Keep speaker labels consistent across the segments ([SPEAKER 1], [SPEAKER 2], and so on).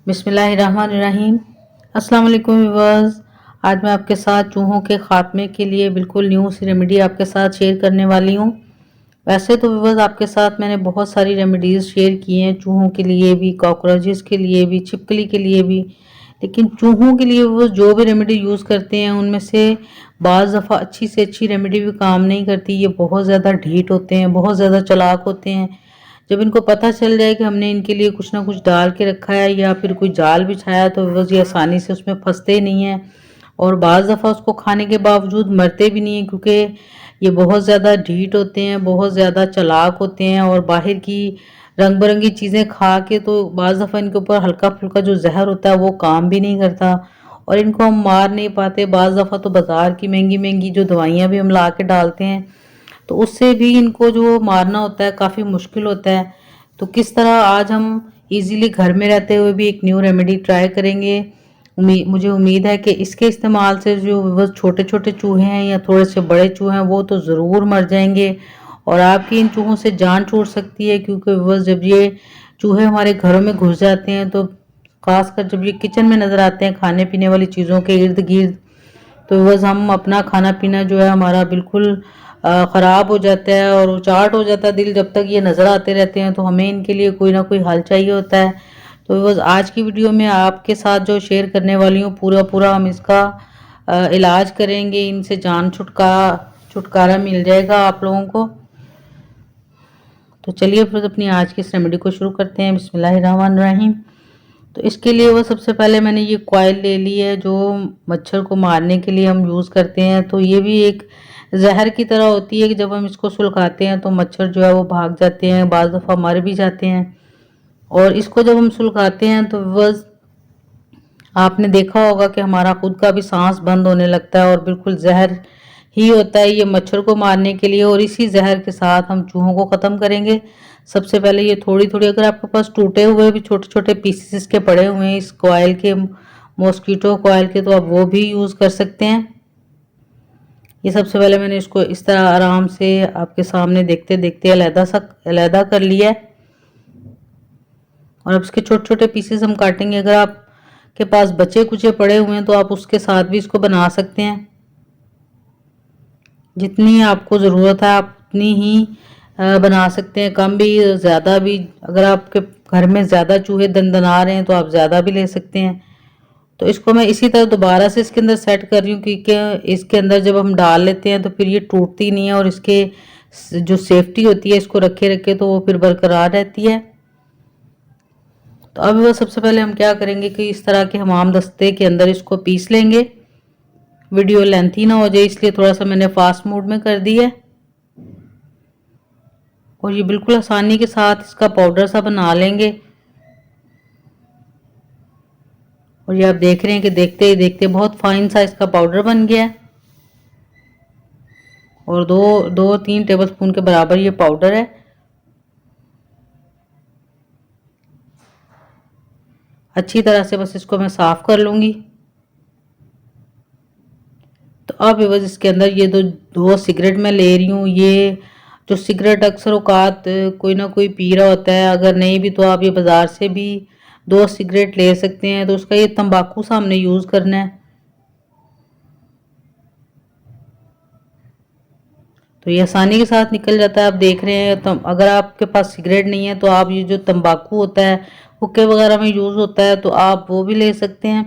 [SPEAKER 1] बिस्मिल्लाहिर्रहमानिर्रहीम। अस्सलाम वालेकुम व्यूअर्स। आज मैं आपके साथ चूहों के ख़ात्मे के लिए बिल्कुल न्यू सी रेमेडी आपके साथ शेयर करने वाली हूँ। वैसे तो व्यूअर्स आपके साथ मैंने बहुत सारी रेमेडीज़ शेयर की हैं, चूहों के लिए भी, कॉकरोचेस के लिए भी, छिपकली के लिए भी। लेकिन चूहों के लिए वो जो भी रेमेडी यूज़ करते हैं उनमें से बाज़ दफ़ा अच्छी से अच्छी रेमेडी भी काम नहीं करती। ये बहुत ज़्यादा ढीठ होते हैं, बहुत ज़्यादा चालाक होते हैं। जब इनको पता चल जाए कि हमने इनके लिए कुछ ना कुछ डाल के रखा है या फिर कोई जाल बिछाया तो बस ये आसानी से उसमें फंसते नहीं हैं और बाज़ दफ़ा उसको खाने के बावजूद मरते भी नहीं हैं, क्योंकि ये बहुत ज़्यादा ढीठ होते हैं, बहुत ज़्यादा चालाक होते हैं और बाहर की रंग बिरंगी चीज़ें खा के तो बाज़ दफ़ा इनके ऊपर हल्का फुल्का जो जहर होता है वो काम भी नहीं करता और इनको हम मार नहीं पाते। बाज़ दफ़ा तो बाज़ार की महंगी महंगी जो दवाइयाँ भी हम ला के डालते हैं तो उससे भी इनको जो मारना होता है काफ़ी मुश्किल होता है। तो किस तरह आज हम इजीली घर में रहते हुए भी एक न्यू रेमेडी ट्राई करेंगे। मुझे उम्मीद है कि इसके इस्तेमाल से जो बस छोटे छोटे चूहे हैं या थोड़े से बड़े चूहे हैं वो तो ज़रूर मर जाएंगे और आपकी इन चूहों से जान छूट सकती है, क्योंकि बस जब ये चूहे हमारे घरों में घुस जाते हैं तो खासकर जब ये किचन में नज़र आते हैं खाने पीने वाली चीज़ों के इर्द गिर्द, तो बस हम अपना खाना पीना जो है हमारा बिल्कुल ख़राब हो जाता है और उचाट हो जाता है दिल जब तक ये नज़र आते रहते हैं। तो हमें इनके लिए कोई ना कोई हल चाहिए होता है। तो बस आज की वीडियो में आपके साथ जो शेयर करने वाली हूँ पूरा हम इसका इलाज करेंगे, इनसे जान छुटकारा मिल जाएगा आप लोगों को। तो चलिए फिर अपनी आज की इस रेमेडी को शुरू करते हैं। बिस्मिल्लाहिर्रहमानिर्रहीम। तो इसके लिए वो सबसे पहले मैंने ये कॉइल ले ली है जो मच्छर को मारने के लिए हम यूज़ करते हैं। तो ये भी एक जहर की तरह होती है कि जब हम इसको सुलगाते हैं तो मच्छर जो है वो भाग जाते हैं, बाज़ दफ़ा मर भी जाते हैं। और इसको जब हम सुलगाते हैं तो बस आपने देखा होगा कि हमारा खुद का भी सांस बंद होने लगता है और बिल्कुल जहर ही होता है ये मच्छर को मारने के लिए। और इसी जहर के साथ हम चूहों को ख़त्म करेंगे। सबसे पहले ये थोड़ी थोड़ी, अगर आपके पास टूटे हुए भी छोटे छोटे पीसेस के पड़े हुए हैं इस कॉइल के, मॉस्किटो कॉइल के, तो आप वो भी यूज़ कर सकते हैं। ये सबसे पहले मैंने इसको इस तरह आराम से आपके सामने देखते देखते अलहदा कर लिया है और अब इसके छोटे छोटे पीसेस हम काटेंगे। अगर आपके पास बचे कुचे पड़े हुए हैं तो आप उसके साथ भी इसको बना सकते हैं। जितनी आपको ज़रूरत है आप उतनी ही बना सकते हैं, कम भी ज़्यादा भी। अगर आपके घर में ज़्यादा चूहे दनदना रहे हैं तो आप ज़्यादा भी ले सकते हैं। तो इसको मैं इसी तरह दोबारा से इसके अंदर सेट कर रही हूँ, क्योंकि इसके अंदर जब हम डाल लेते हैं तो फिर ये टूटती नहीं है और इसके जो सेफ्टी होती है इसको रखे रखे तो वो फिर बरकरार रहती है। तो अब वो सबसे पहले हम क्या करेंगे कि इस तरह के हमाम दस्ते के अंदर इसको पीस लेंगे। वीडियो लेंथी ना हो जाए इसलिए थोड़ा सा मैंने फास्ट मोड में कर दी है और ये बिल्कुल आसानी के साथ इसका पाउडर सा बना लेंगे। और ये आप देख रहे हैं कि देखते ही देखते बहुत फाइन सा इसका पाउडर बन गया है और दो तीन टेबलस्पून के बराबर ये पाउडर है। अच्छी तरह से बस इसको मैं साफ कर लूंगी। तो अब बस इसके अंदर ये दो सिगरेट मैं ले रही हूँ। ये जो सिगरेट अक्सर औकात कोई ना कोई पी रहा होता है, अगर नहीं भी तो आप ये बाज़ार से भी 2 सिगरेट ले सकते हैं। तो उसका ये तंबाकू सा हमने यूज़ करना है। तो ये आसानी के साथ निकल जाता है, आप देख रहे हैं। तो अगर आपके पास सिगरेट नहीं है तो आप ये जो तंबाकू होता है हुक्के वगैरह में यूज़ होता है तो आप वो भी ले सकते हैं।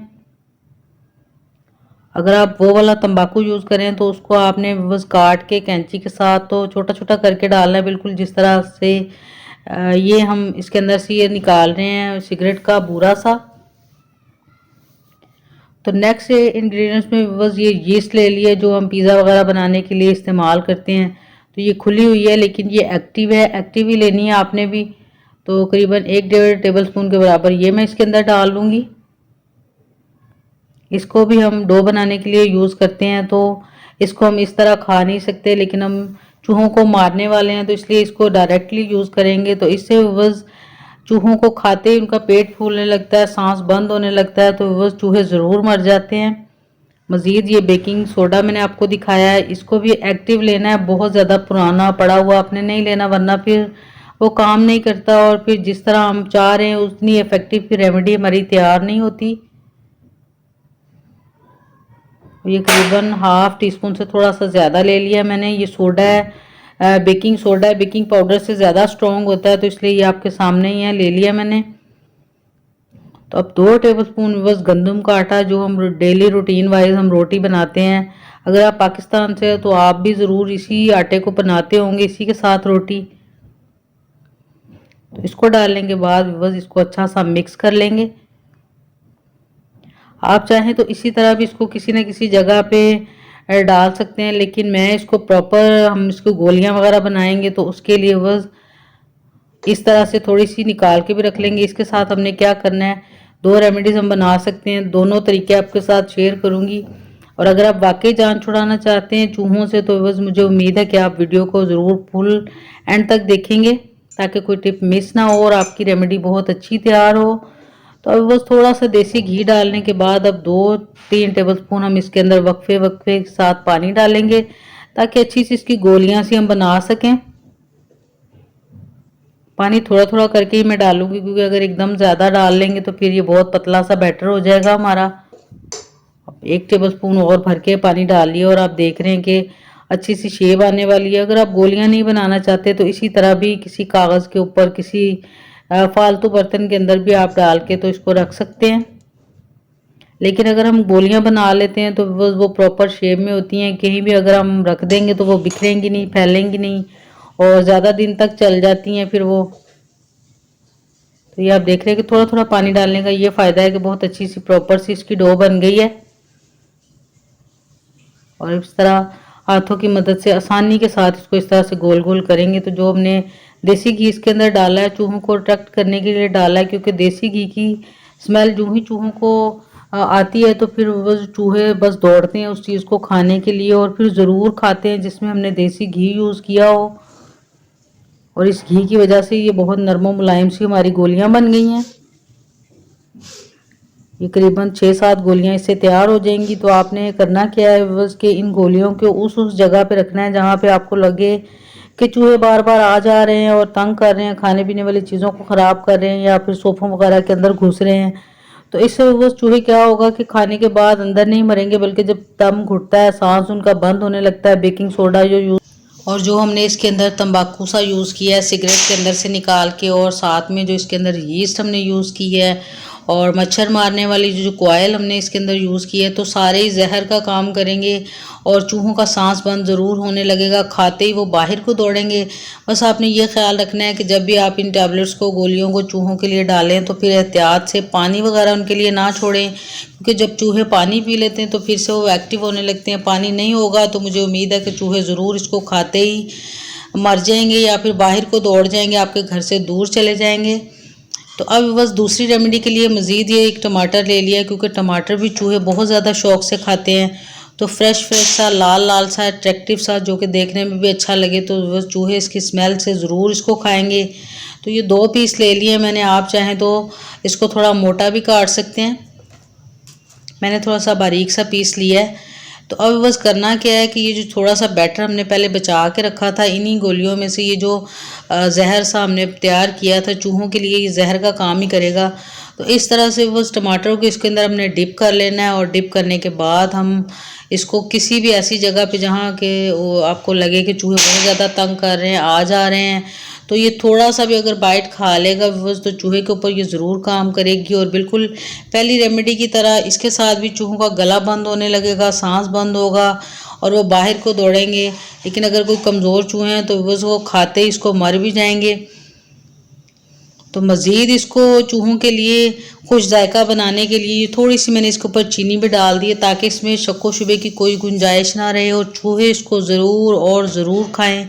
[SPEAKER 1] अगर आप वो वाला तंबाकू यूज़ करें तो उसको आपने बस काट के कैंची के साथ तो छोटा छोटा करके डालना है, बिल्कुल जिस तरह से ये हम इसके अंदर से ये निकाल रहे हैं सिगरेट का बुरा सा। तो नेक्स्ट इंग्रेडिएंट्स में बस ये यीस्ट ले लिया जो हम पिज़्ज़ा वगैरह बनाने के लिए इस्तेमाल करते हैं। तो ये खुली हुई है लेकिन ये एक्टिव है, एक्टिव ही लेनी है आपने भी। तो करीबन 1 टेबल स्पून के बराबर ये मैं इसके अंदर डाल लूँगी। इसको भी हम डो बनाने के लिए यूज़ करते हैं। तो इसको हम इस तरह खा नहीं सकते, लेकिन हम चूहों को मारने वाले हैं तो इसलिए इसको डायरेक्टली यूज़ करेंगे। तो इससे बस चूहों को खाते ही उनका पेट फूलने लगता है, सांस बंद होने लगता है, तो बस चूहे ज़रूर मर जाते हैं। मज़ीद ये बेकिंग सोडा मैंने आपको दिखाया है, इसको भी एक्टिव लेना है, बहुत ज़्यादा पुराना पड़ा हुआ आपने नहीं लेना, वरना फिर वो काम नहीं करता और फिर जिस तरह हम चाह रहे हैं उतनी इफेक्टिव की रेमेडी हमारी तैयार नहीं होती। ये करीबन हाफ टी स्पून से थोड़ा सा ज़्यादा ले लिया मैंने। ये सोडा है, बेकिंग सोडा है, बेकिंग पाउडर से ज़्यादा स्ट्रॉन्ग होता है, तो इसलिए ये आपके सामने ही है, ले लिया मैंने। तो अब 2 टेबलस्पून बस गंदम का आटा, जो हम डेली रूटीन वाइज हम रोटी बनाते हैं, अगर आप पाकिस्तान से हो तो आप भी ज़रूर इसी आटे को बनाते होंगे, इसी के साथ रोटी। तो इसको डालने के बाद बस इसको अच्छा सा मिक्स कर लेंगे। आप चाहें तो इसी तरह भी इसको किसी न किसी जगह पे डाल सकते हैं, लेकिन मैं इसको प्रॉपर, हम इसको गोलियां वगैरह बनाएंगे तो उसके लिए बस इस तरह से थोड़ी सी निकाल के भी रख लेंगे। इसके साथ हमने क्या करना है, 2 रेमेडीज़ हम बना सकते हैं, दोनों तरीके आपके साथ शेयर करूंगी। और अगर आप वाकई जान छुड़ाना चाहते हैं चूहों से तो बस मुझे उम्मीद है कि आप वीडियो को ज़रूर फुल एंड तक देखेंगे ताकि कोई टिप मिस ना हो और आपकी रेमेडी बहुत अच्छी तैयार हो। तो अब बस थोड़ा सा देसी घी डालने के बाद अब 2-3 टेबलस्पून हम इसके अंदर वक्फे वक्फे के साथ पानी डालेंगे ताकि अच्छी सी इसकी गोलियां सी हम बना सकें। पानी थोड़ा थोड़ा करके ही मैं डालूंगी, क्योंकि अगर एकदम ज़्यादा डाल लेंगे तो फिर ये बहुत पतला सा बैटर हो जाएगा हमारा। अब 1 टेबलस्पून और भर के पानी डाल लिया और आप देख रहे हैं कि अच्छी सी शेप आने वाली है। अगर आप गोलियां नहीं बनाना चाहते तो इसी तरह भी किसी कागज़ के ऊपर, किसी फालतू बर्तन के अंदर भी आप डाल के तो इसको रख सकते हैं। लेकिन अगर हम गोलियां बना लेते हैं तो वो प्रॉपर शेप में होती हैं, कहीं भी अगर हम रख देंगे तो वो बिखरेंगी नहीं, फैलेंगी नहीं और ज़्यादा दिन तक चल जाती हैं फिर वो। तो ये आप देख रहे हैं कि थोड़ा थोड़ा पानी डालने का ये फ़ायदा है कि बहुत अच्छी सी प्रॉपर सी इसकी डो बन गई है। और इस तरह हाथों की मदद से आसानी के साथ इसको इस तरह से गोल गोल करेंगे तो जो हमने देसी घी इसके अंदर डाला है, चूहों को अट्रैक्ट करने के लिए डाला है, क्योंकि देसी घी की स्मेल जो ही चूहों को आती है तो फिर बस चूहे बस दौड़ते हैं उस चीज़ को खाने के लिए और फिर ज़रूर खाते हैं जिसमें हमने देसी घी यूज़ किया हो। और इस घी की वजह से ये बहुत नरम मुलायम सी हमारी गोलियां बन गई हैं। ये करीबन 6-7 गोलियां इससे तैयार हो जाएंगी। तो आपने करना क्या है, बस कि इन गोलियों को उस जगह पे रखना है जहाँ पे आपको लगे कि चूहे बार बार आ जा रहे हैं और तंग कर रहे हैं, खाने पीने वाली चीज़ों को ख़राब कर रहे हैं या फिर सोफों वगैरह के अंदर घुस रहे हैं। तो इससे वो चूहे क्या होगा कि खाने के बाद अंदर नहीं मरेंगे, बल्कि जब दम घुटता है, सांस उनका बंद होने लगता है, बेकिंग सोडा जो यूज़ और जो हमने इसके अंदर तंबाकू सा यूज़ किया है सिगरेट के अंदर से निकाल के, और साथ में जो इसके अंदर यीस्ट हमने यूज़ की है और मच्छर मारने वाली जो कॉयल हमने इसके अंदर यूज़ की है, तो सारे ही जहर का काम करेंगे और चूहों का सांस बंद ज़रूर होने लगेगा, खाते ही वो बाहर को दौड़ेंगे। बस आपने ये ख्याल रखना है कि जब भी आप इन टैबलेट्स को, गोलियों को चूहों के लिए डालें तो फिर एहतियात से पानी वगैरह उनके लिए ना छोड़ें, क्योंकि जब चूहे पानी पी लेते हैं तो फिर से वो एक्टिव होने लगते हैं। पानी नहीं होगा तो मुझे उम्मीद है कि चूहे ज़रूर इसको खाते ही मर जाएंगे या फिर बाहर को दौड़ जाएंगे, आपके घर से दूर चले जाएंगे। तो अब बस दूसरी रेमेडी के लिए मज़ीद ये 1 टमाटर ले लिया, क्योंकि टमाटर भी चूहे बहुत ज़्यादा शौक से खाते हैं। तो फ्रेश सा लाल लाल सा अट्रैक्टिव सा जो कि देखने में भी अच्छा लगे, तो बस चूहे इसकी स्मेल से ज़रूर इसको खाएंगे। तो ये 2 पीस ले लिए मैंने, आप चाहें तो इसको थोड़ा मोटा भी काट सकते हैं, मैंने थोड़ा सा बारीक सा पीस लिया है। तो अब बस करना क्या है कि ये जो थोड़ा सा बैटर हमने पहले बचा के रखा था, इन्हीं गोलियों में से ये जो जहर सा हमने तैयार किया था चूहों के लिए, ये जहर का काम ही करेगा। तो इस तरह से बस टमाटर को इसके अंदर हमने डिप कर लेना है और डिप करने के बाद हम इसको किसी भी ऐसी जगह पे जहाँ के आपको लगे कि चूहे बहुत ज़्यादा तंग कर रहे हैं, आ जा रहे हैं, तो ये थोड़ा सा भी अगर बाइट खा लेगा बस, तो चूहे के ऊपर ये ज़रूर काम करेगी। और बिल्कुल पहली रेमेडी की तरह इसके साथ भी चूहों का गला बंद होने लगेगा, सांस बंद होगा और वो बाहर को दौड़ेंगे। लेकिन अगर कोई कमज़ोर चूहे हैं तो बस वो खाते ही इसको मर भी जाएंगे। तो मज़ीद इसको चूहों के लिए खुश जायका बनाने के लिए थोड़ी सी मैंने इसके ऊपर चीनी भी डाल दी है, ताकि इसमें शक्को शुबे की कोई गुंजाइश ना रहे और चूहे इसको ज़रूर और ज़रूर खाएं।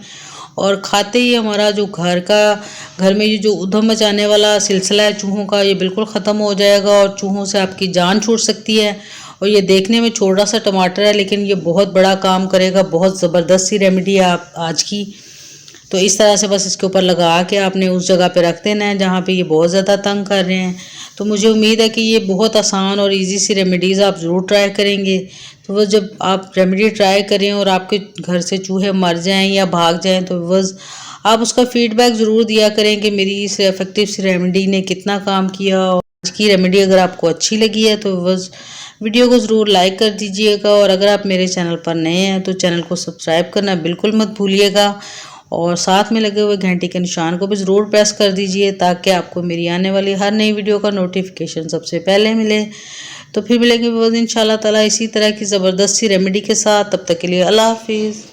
[SPEAKER 1] और खाते ही हमारा जो घर में ये जो उधम मचाने वाला सिलसिला है चूहों का, ये बिल्कुल ख़त्म हो जाएगा और चूहों से आपकी जान छूट सकती है। और ये देखने में छोटा सा टमाटर है, लेकिन ये बहुत बड़ा काम करेगा, बहुत ज़बरदस्त सी रेमेडी है आज की। तो इस तरह से बस इसके ऊपर लगा के आपने उस जगह पे रख देना है जहाँ पे ये बहुत ज़्यादा तंग कर रहे हैं। तो मुझे उम्मीद है कि ये बहुत आसान और इजी सी रेमेडीज़ आप ज़रूर ट्राई करेंगे। तो बस जब आप रेमेडी ट्राई करें और आपके घर से चूहे मर जाएं या भाग जाएं तो बस आप उसका फीडबैक ज़रूर दिया करें कि मेरी इस इफेक्टिव सी रेमेडी ने कितना काम किया। और आज की रेमेडी अगर आपको अच्छी लगी है तो बस वीडियो को ज़रूर लाइक कर दीजिएगा, और अगर आप मेरे चैनल पर नए हैं तो चैनल को सब्सक्राइब करना बिल्कुल मत भूलिएगा, और साथ में लगे हुए घंटे के निशान को भी ज़रूर प्रेस कर दीजिए ताकि आपको मेरी आने वाली हर नई वीडियो का नोटिफिकेशन सबसे पहले मिले। तो फिर मिलेंगे इंशाल्लाह ताला इसी तरह की ज़बरदस्त सी रेमेडी के साथ। तब तक के लिए अल्लाह हाफिज़।